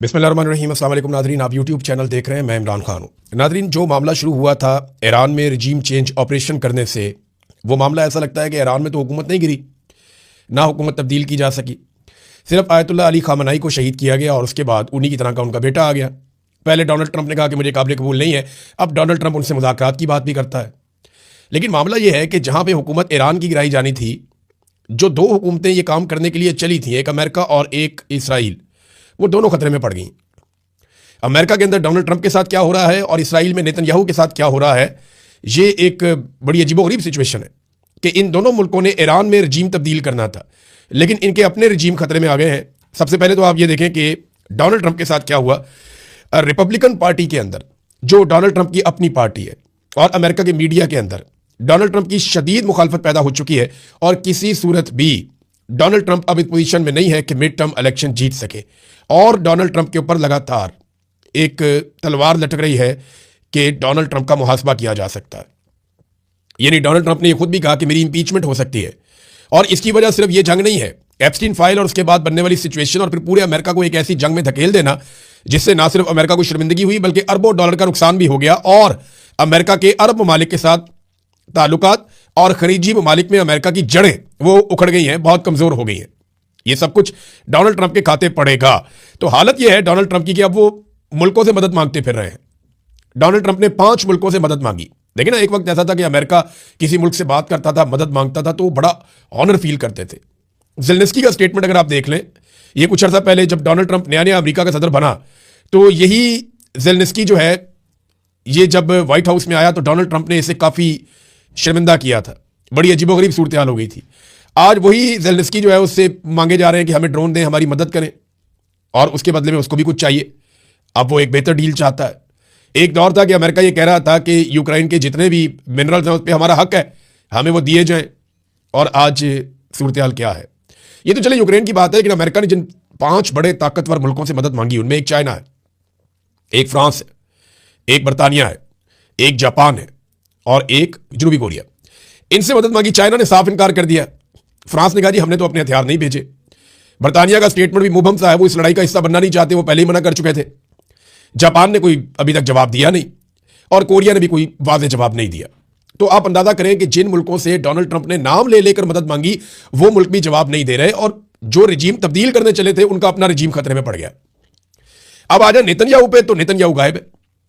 बिस्मिल्लाहिर्रहमानिर्रहीम। अस्सलाम वालेकुम नादरीन, आप यूट्यूब चैनल देख रहे हैं, मैं इमरान खान हूँ। नादरीन, जो मामला शुरू हुआ था ईरान में रजीम चेंज ऑपरेशन करने से, वो मामला ऐसा लगता है कि ईरान में तो हुकूमत नहीं गिरी, ना हुकूमत तब्दील की जा सकी। सिर्फ आयतुल्लाह अली खामनाई को शहीद किया गया और उसके बाद उन्हीं की तरह का उनका बेटा आ गया। पहले डोनाल्ड ट्रंप ने कहा कि मुझे काबिल कबूल नहीं है, अब डोनाल्ड ट्रंप उनसे मुज़ाकरात की बात भी करता है। लेकिन मामला यह है कि जहाँ पर हुकूमत ईरान की गिराई जानी थी, जो दो हुकूमतें ये काम करने के लिए चली थी, एक अमेरिका और एक इसराइल, वो दोनों खतरे में पड़ गई। अमेरिका के अंदर डोनाल्ड ट्रंप के साथ क्या हो रहा है और इसराइल में नेतन्याहू के साथ क्या हो रहा है, ये एक बड़ी अजीबोगरीब सिचुएशन है कि इन दोनों मुल्कों ने ईरान में रजीम तब्दील करना था, लेकिन इनके अपने रजीम खतरे में आ गए हैं। सबसे पहले तो आप ये देखें कि डोनाल्ड ट्रंप के साथ क्या हुआ। रिपब्लिकन पार्टी के अंदर, जो डोनाल्ड ट्रंप की अपनी पार्टी है, और अमेरिका के मीडिया के अंदर डोनाल्ड ट्रंप की शदीद मुखालफत पैदा हो चुकी है और किसी सूरत भी डोनाल्ड ट्रंप अब इस पोजीशन में नहीं है कि मिड टर्म इलेक्शन जीत सके। और डोनाल्ड ट्रंप के ऊपर लगातार एक तलवार लटक रही है कि डोनाल्ड ट्रंप का मुहासबा किया जा सकता है। यानी डोनाल्ड ट्रंप ने खुद भी कहा कि मेरी इंपीचमेंट हो सकती है, और इसकी वजह सिर्फ ये जंग नहीं है, एप्स्टीन फाइल और उसके बाद बनने वाली सिचुएशन, और फिर पूरे अमेरिका को एक ऐसी जंग में धकेल देना जिससे ना सिर्फ अमेरिका को शर्मिंदगी हुई बल्कि अरबों डॉलर का नुकसान भी हो गया, और अमेरिका के अरब ममालिक के साथ ताल्लुकात और खलीजी ममालिक में अमेरिका की जड़ें वो उखड़ गई हैं, बहुत कमजोर हो गई हैं। ये सब कुछ डोनाल्ड ट्रंप के खाते पड़ेगा। तो हालत यह है डोनाल्ड ट्रंप की कि अब वो मुल्कों से मदद मांगते फिर रहे हैं। डोनाल्ड ट्रंप ने 5 मुल्कों से मदद मांगी। देखिए ना, एक वक्त ऐसा था कि अमेरिका किसी मुल्क से बात करता था, मदद मांगता था, तो वो बड़ा ऑनर फील करते थे। ज़ेलेंस्की का स्टेटमेंट अगर आप देख लें, ये कुछ अर्सा पहले जब डोनाल्ड ट्रंप नया नया अमेरिका का सदर बना, तो यही ज़ेलेंस्की जो है, ये जब व्हाइट हाउस में आया तो डोनाल्ड ट्रंप ने इसे काफ़ी शर्मिंदा किया था। बड़ी अजीबोगरीब सूरत हाल हो गई थी। आज वही ज़ेलेंस्की जो है, उससे मांगे जा रहे हैं कि हमें ड्रोन दें, हमारी मदद करें, और उसके बदले में उसको भी कुछ चाहिए। अब वो एक बेहतर डील चाहता है। एक दौर था कि अमेरिका ये कह रहा था कि यूक्रेन के जितने भी मिनरल्स हैं उस पर हमारा हक है, हमें वो दिए जाएं, और आज सूरत हाल क्या है। ये तो चले यूक्रेन की बात है, लेकिन अमेरिका ने जिन 5 बड़े ताकतवर मुल्कों से मदद मांगी, उनमें एक चाइना है, एक फ्रांस है, एक बरतानिया है, एक जापान है, और एक जनूबी कोरिया। इनसे मदद मांगी, चाइना ने साफ इनकार कर दिया। फ्रांस ने कहा जी हमने तो अपने हथियार नहीं भेजे। बरतानिया का स्टेटमेंट भी मुबहम सा है, वो इस लड़ाई का हिस्सा बनना नहीं चाहते, वो पहले ही मना कर चुके थे। जापान ने कोई अभी तक जवाब दिया नहीं, और कोरिया ने भी कोई वाज़ेह जवाब नहीं दिया। तो आप अंदाजा करें कि जिन मुल्कों से डोनाल्ड ट्रंप ने नाम ले लेकर मदद मांगी, वो मुल्क भी जवाब नहीं दे रहे, और जो रजीम तब्दील करने चले थे उनका अपना रजीम खतरे में पड़ गया। अब आ जाए नेतन्याहू पे, तो नेतन्याहू गायब है,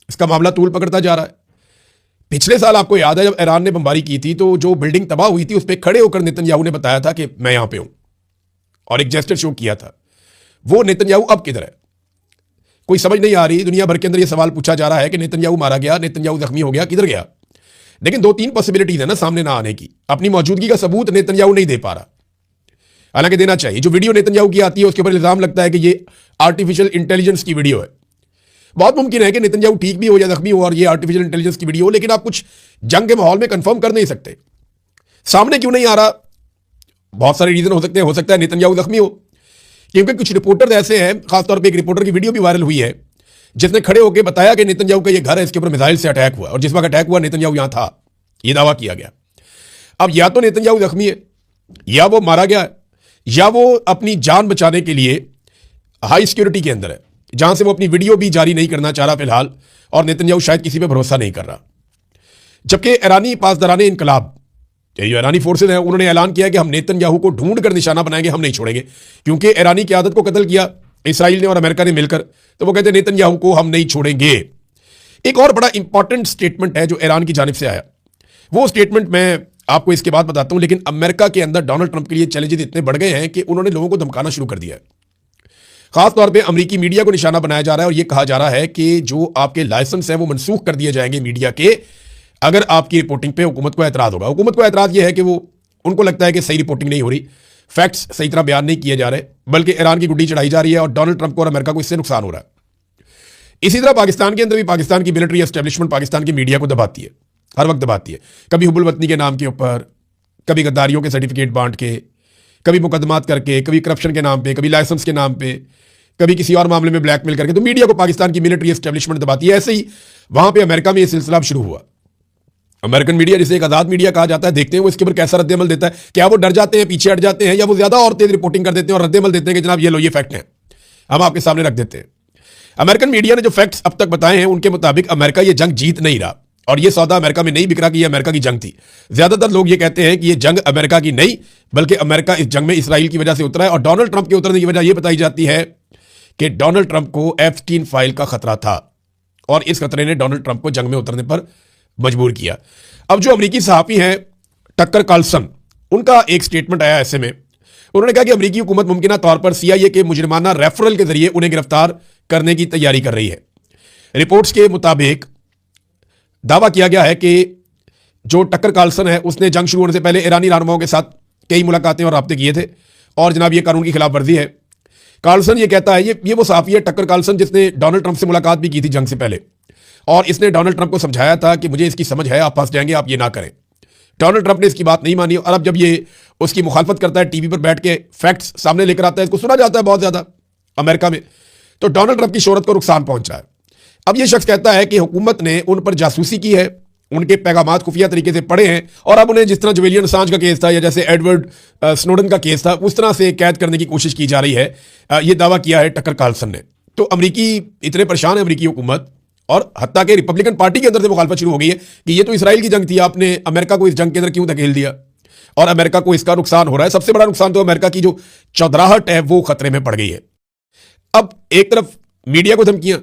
इसका मामला तूल पकड़ता जा रहा है। पिछले साल आपको याद है जब ईरान ने बमबारी की थी, तो जो बिल्डिंग तबाह हुई थी उस पर खड़े होकर नेतन्याहू ने बताया था कि मैं यहां पे हूं, और एक जेस्चर शो किया था। वो नेतन्याहू अब किधर है, कोई समझ नहीं आ रही। दुनिया भर के अंदर यह सवाल पूछा जा रहा है कि नेतन्याहू मारा गया, नेतन्याहू जख्मी हो गया, किधर गया। लेकिन 2-3 पॉसिबिलिटीज है ना सामने ना आने की। अपनी मौजूदगी का सबूत नेतन्याहू नहीं दे पा रहा, हालांकि देना चाहिए। जो वीडियो नेतन्याहू की आती है उसके ऊपर इल्जाम लगता है कि ये आर्टिफिशियल इंटेलिजेंस की वीडियो है। बहुत मुमकिन है कि नेतन्याहू ठीक भी हो या जख्मी हो और ये आर्टिफिशियल इंटेलिजेंस की वीडियो हो, लेकिन आप कुछ जंग के माहौल में कंफर्म कर नहीं सकते। सामने क्यों नहीं आ रहा, बहुत सारे रीजन हो सकते हैं। हो सकता है नेतन्याहू जख्मी हो, क्योंकि कुछ रिपोर्टर ऐसे हैं, खासतौर पर एक रिपोर्टर की वीडियो भी वायरल हुई है जिसने खड़े होकर बताया कि नेतन्याहू का ये घर है, इसके ऊपर मिसाइल से अटैक हुआ, और जिस वक्त अटैक हुआ नेतन्याहू यहां था, यह दावा किया गया। अब या तो नेतन्याहू जख्मी है, या वो मारा गया है, या वो अपनी जान बचाने के लिए हाई सिक्योरिटी के अंदर है, जहां से वो अपनी वीडियो भी जारी नहीं करना चाह रहा फिलहाल, और नेतन्याहू शायद किसी पे भरोसा नहीं कर रहा। जबकि ईरानी पासदाराने इनकलाब, जो ईरानी फोर्सेज हैं, उन्होंने ऐलान किया कि हम नेतन्याहू को ढूंढ कर निशाना बनाएंगे, हम नहीं छोड़ेंगे, क्योंकि ईरानी क़यादत को कत्ल किया इसराइल ने और अमेरिका ने मिलकर, तो वो कहते हैं नेतन्याहू को हम नहीं छोड़ेंगे। एक और बड़ा इंपॉर्टेंट स्टेटमेंट है जो ईरान की जानिब से आया, वो स्टेटमेंट मैं आपको इसके बाद बताता हूं। लेकिन अमेरिका के अंदर डोनाल्ड ट्रंप के लिए चैलेंजेस इतने बढ़ गए हैं कि उन्होंने लोगों को धमकाना शुरू कर दिया है। खासतौर पे अमेरिकी मीडिया को निशाना बनाया जा रहा है, और यह कहा जा रहा है कि जो आपके लाइसेंस हैं वो मनसूख कर दिए जाएंगे मीडिया के, अगर आपकी रिपोर्टिंग पे हुकूमत को एतराज़ होगा। हुकूमत को एतराज़ यह है कि वो उनको लगता है कि सही रिपोर्टिंग नहीं हो रही, फैक्ट्स सही तरह बयान नहीं किए जा रहे, बल्कि ईरान की गुड्डी चढ़ाई जा रही है, और डोनाल्ड ट्रंप को और अमेरिका को इससे नुकसान हो रहा है। इसी तरह पाकिस्तान के अंदर भी पाकिस्तान की मिलिट्री एस्टेब्लिशमेंट पाकिस्तान की मीडिया को दबाती है, हर वक्त दबाती है। कभी हुबुल वतनी के नाम के ऊपर, कभी गद्दारियों के सर्टिफिकेट बांट के, कभी मुकदमात करके, कभी करप्शन के नाम पे, कभी लाइसेंस के नाम पे, कभी किसी और मामले में ब्लैकमेल करके, तो मीडिया को पाकिस्तान की मिलिट्री एस्टेब्लिशमेंट दबाती है। ऐसे ही वहां पे अमेरिका में यह सिलसिला शुरू हुआ। अमेरिकन मीडिया, जिसे एक आजाद मीडिया कहा जाता है, देखते हैं वो इसके ऊपर कैसा रद्देमल देता है। क्या वो डर जाते हैं, पीछे हट जाते हैं, या वो ज्यादा और तेज रिपोर्टिंग कर देते हैं और रद्देमल देते हैं कि जनाब ये लो, ये फैक्ट है, हम आपके सामने रख देते हैं। अमेरिकन मीडिया ने जो फैक्ट्स अब तक बताए हैं उनके मुताबिक अमेरिका ये जंग जीत नहीं रहा, और ये सौदा अमेरिका में नहीं बिक रहा कि ये अमेरिका की जंग थी। ज्यादातर लोग ये कहते हैं कि ये जंग अमेरिका की नहीं, बल्कि अमेरिका इस जंग में इसराइल की वजह से उतरा है। और डोनाल्ड ट्रंप के उतरने की वजह यह बताई जाती है कि डोनाल्ड ट्रंप को एप्स्टीन फाइल का खतरा था, और इस खतरे ने डोनाल्ड ट्रंप को जंग में उतरने पर मजबूर किया। अब जो अमेरिकी सहाफी हैं टक्कर कार्लसन, उनका एक स्टेटमेंट आया ऐसे में, उन्होंने कहा कि अमेरिकी हुकूमत मुमकिन तौर पर CIA के मुजरिमाना रेफरल के जरिए उन्हें गिरफ्तार करने की तैयारी कर रही है। रिपोर्ट्स के मुताबिक दावा किया गया है कि जो टक्कर कार्लसन है उसने जंग शुरू होने से पहले ईरानी रहनुमाओं के साथ कई मुलाकातें और राब्ते किए थे, और जनाब ये कानून की खिलाफ वर्जी है। कार्लसन ये कहता है, ये वो सहाफी है टक्कर कार्लसन जिसने डोनाल्ड ट्रंप से मुलाकात भी की थी जंग से पहले, और इसने डोनाल्ड ट्रंप को समझाया था कि मुझे इसकी समझ है, आप फंस जाएंगे, आप ये ना करें। डोनाल्ड ट्रंप ने इसकी बात नहीं मानी, और अब जब ये उसकी मुखालफत करता है, टीवी पर बैठ के फैक्ट्स सामने लेकर आता है, इसको सुना जाता है बहुत ज्यादा अमेरिका में, तो डोनाल्ड ट्रंप की शोहरत को नुकसान पहुंचा है। अब ये शख्स कहता है कि हुकूमत ने उन पर जासूसी की है, उनके पैगामात खुफिया तरीके से पढ़े हैं, और अब उन्हें जिस तरह जुलियन असांज का केस था या जैसे एडवर्ड स्नोडन का केस था उस तरह से कैद करने की कोशिश की जा रही है। यह दावा किया है टक्कर कार्लसन ने। तो अमेरिकी इतने परेशान है, अमेरिकी हुकूमत, और हत्ता के रिपब्लिकन पार्टी के अंदर से मुखालफत शुरू हो गई है कि ये तो इसराइल की जंग थी, आपने अमेरिका को इस जंग के अंदर क्यों धकेल दिया, और अमेरिका को इसका नुकसान हो रहा है। सबसे बड़ा नुकसान तो अमेरिका की जो चौधराहट है वो खतरे में पड़ गई है। अब एक तरफ मीडिया को धमकियां,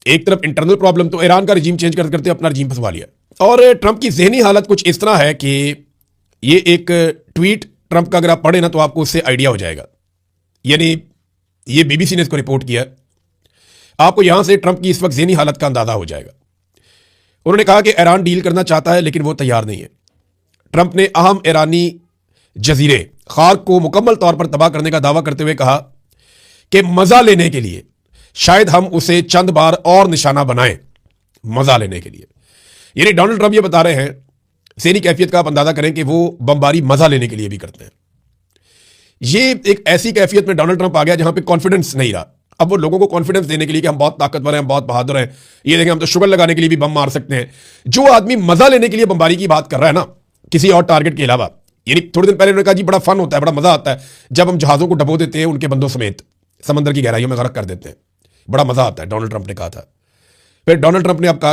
एक तरफ इंटरनल प्रॉब्लम, तो ईरान का रिजीम चेंज करते अपना रिजीम फंसवा लिया। और ट्रंप की जहनी हालत कुछ इस तरह है कि ये एक ट्वीट ट्रंप का अगर आप पढ़े ना तो आपको उससे आइडिया हो जाएगा। यानी ये BBC ने इसको रिपोर्ट किया, आपको यहां से ट्रंप की इस वक्त जहनी हालत का अंदाजा हो जाएगा। उन्होंने कहा कि ईरान डील करना चाहता है लेकिन वो तैयार नहीं है। ट्रंप ने अहम ईरानी जजीरे खार्क को मुकम्मल तौर पर तबाह करने का दावा करते हुए कहा कि मजा लेने के लिए शायद हम उसे चंद बार और निशाना बनाएं, मजा लेने के लिए। यानी डोनाल्ड ट्रंप ये बता रहे हैं, सेनी कैफियत का आप अंदाजा करें कि वो बमबारी मजा लेने के लिए भी करते हैं। ये एक ऐसी कैफियत में डोनाल्ड ट्रंप आ गया जहां पे कॉन्फिडेंस नहीं रहा। अब वो लोगों को कॉन्फिडेंस देने के लिए कि हम बहुत ताकतवर हैं, हम बहुत बहादुर हैं, ये देखें हम तो शुगर लगाने के लिए भी बम मार सकते हैं। जो आदमी मजा लेने के लिए बमबारी की बात कर रहा है ना, किसी और टारगेट के अलावा, यानी थोड़े दिन पहले उन्होंने कहा जी बड़ा फन होता है, बड़ा मजा आता है जब हम जहाजों को डबो देते हैं, उनके बंदों समेत समंदर की गहराइयों में गर्क कर देते हैं, बड़ा मजा आता है, डोनाल्ड ट्रंप ने कहा था। फिर डोनाल्ड ट्रंप ने अब कहा